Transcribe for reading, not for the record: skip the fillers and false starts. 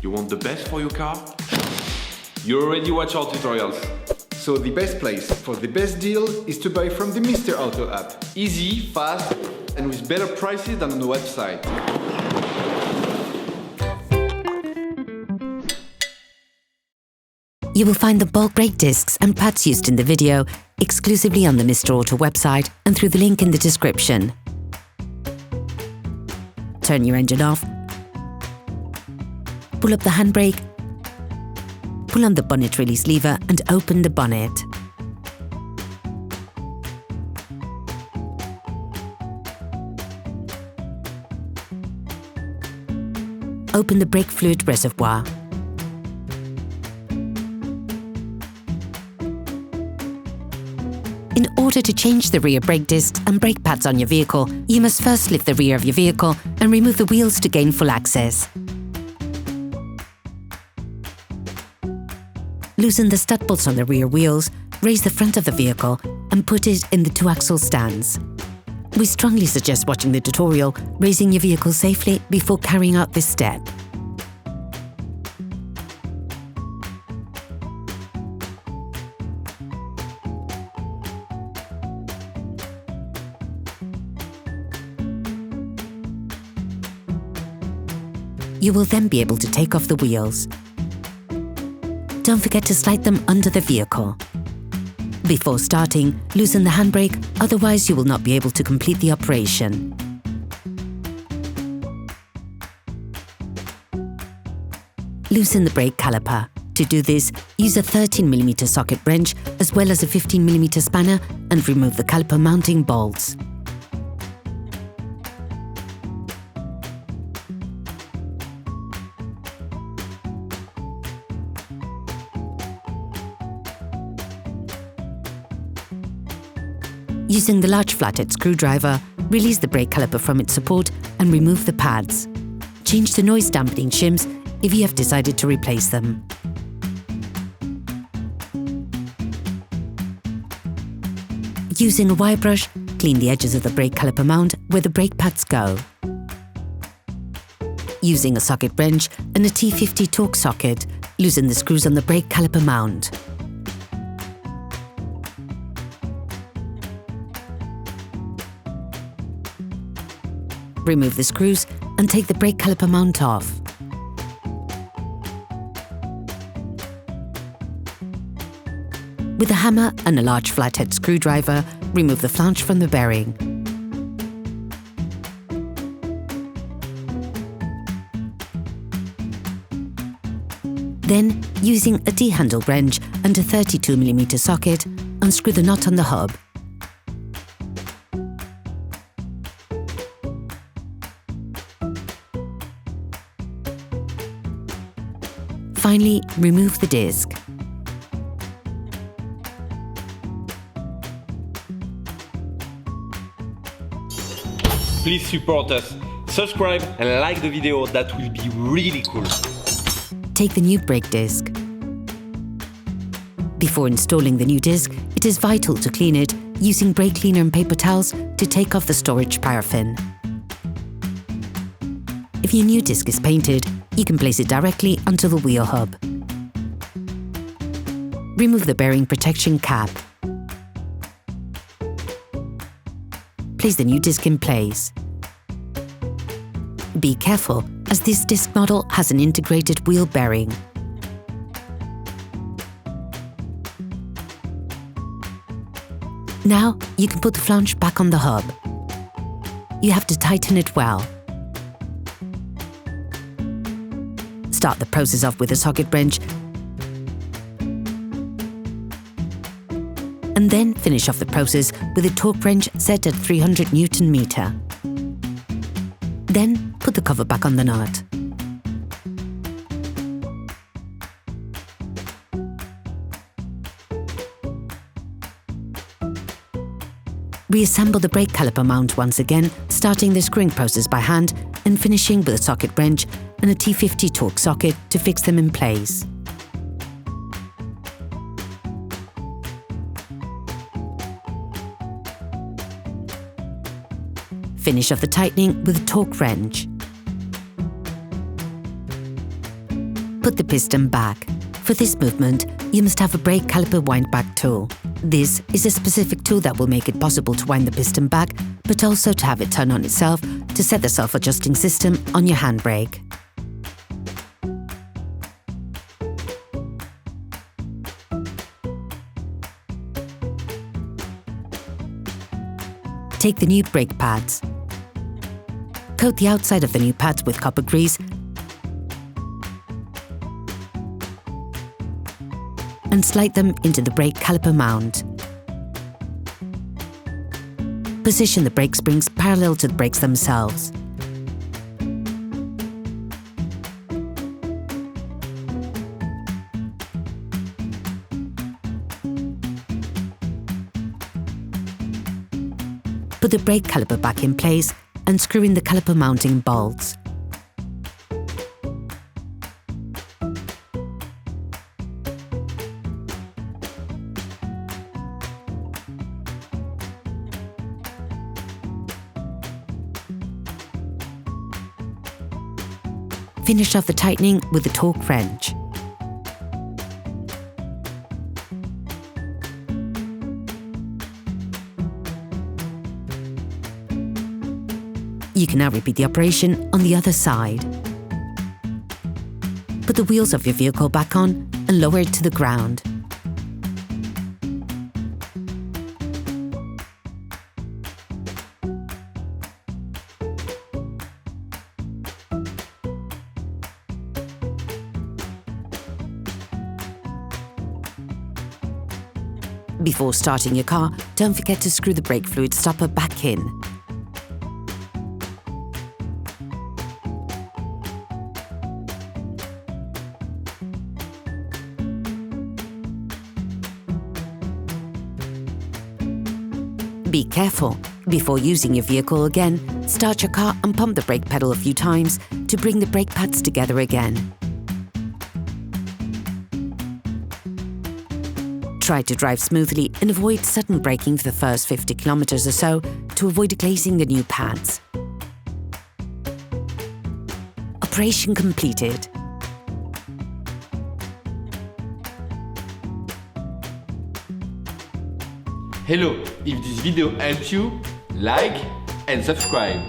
You want the best for your car? You already watch our tutorials. So the best place for the best deal is to buy from the Mr. Auto app. Easy, fast, and with better prices than on the website. You will find the bulk brake discs and pads used in the video exclusively on the Mr. Auto website and through the link in the description. Turn your engine off. Pull up the handbrake. Pull on the bonnet release lever and open the bonnet. Open the brake fluid reservoir. In order to change the rear brake discs and brake pads on your vehicle, you must first lift the rear of your vehicle and remove the wheels to gain full access. Loosen the stud bolts on the rear wheels, raise the front of the vehicle and put it in the two-axle stands. We strongly suggest watching the tutorial, raising your vehicle safely before carrying out this step. You will then be able to take off the wheels. Don't forget to slide them under the vehicle. Before starting, loosen the handbrake, otherwise you will not be able to complete the operation. Loosen the brake caliper. To do this, use a 13mm socket wrench as well as a 15mm spanner and remove the caliper mounting bolts. Using the large flathead screwdriver, release the brake caliper from its support and remove the pads. Change the noise dampening shims if you have decided to replace them. Using a wire brush, clean the edges of the brake caliper mount where the brake pads go. Using a socket wrench and a T50 Torx socket, loosen the screws on the brake caliper mount. Remove the screws and take the brake caliper mount off. With a hammer and a large flathead screwdriver, remove the flange from the bearing. Then, using a T-handle wrench and a 32mm socket, unscrew the nut on the hub. Finally, remove the disc. Please support us. Subscribe and like the video, that will be really cool. Take the new brake disc. Before installing the new disc, it is vital to clean it using brake cleaner and paper towels to take off the storage paraffin. If your new disc is painted, you can place it directly onto the wheel hub. Remove the bearing protection cap. Place the new disc in place. Be careful, as this disc model has an integrated wheel bearing. Now you can put the flange back on the hub. You have to tighten it well. Start the process off with a socket wrench and then finish off the process with a torque wrench set at 300 Newton-meter. Then put the cover back on the nut. Reassemble the brake caliper mount once again, starting the screwing process by hand and finishing with a socket wrench and a T50 Torx socket to fix them in place. Finish off the tightening with a torque wrench. Put the piston back. For this movement, you must have a brake caliper windback tool. This is a specific tool that will make it possible to wind the piston back, but also to have it turn on itself to set the self-adjusting system on your handbrake. Take the new brake pads. Coat the outside of the new pads with copper grease and slide them into the brake caliper mount. Position the brake springs parallel to the brakes themselves. Put the brake caliper back in place and screw in the caliper mounting bolts. Finish off the tightening with the Torx wrench. You can now repeat the operation on the other side. Put the wheels of your vehicle back on and lower it to the ground. Before starting your car, don't forget to screw the brake fluid stopper back in. Be careful. Before using your vehicle again, start your car and pump the brake pedal a few times to bring the brake pads together again. Try to drive smoothly and avoid sudden braking for the first 50 kilometers or so to avoid glazing the new pads. Operation completed. Hello, if this video helped you, like and subscribe.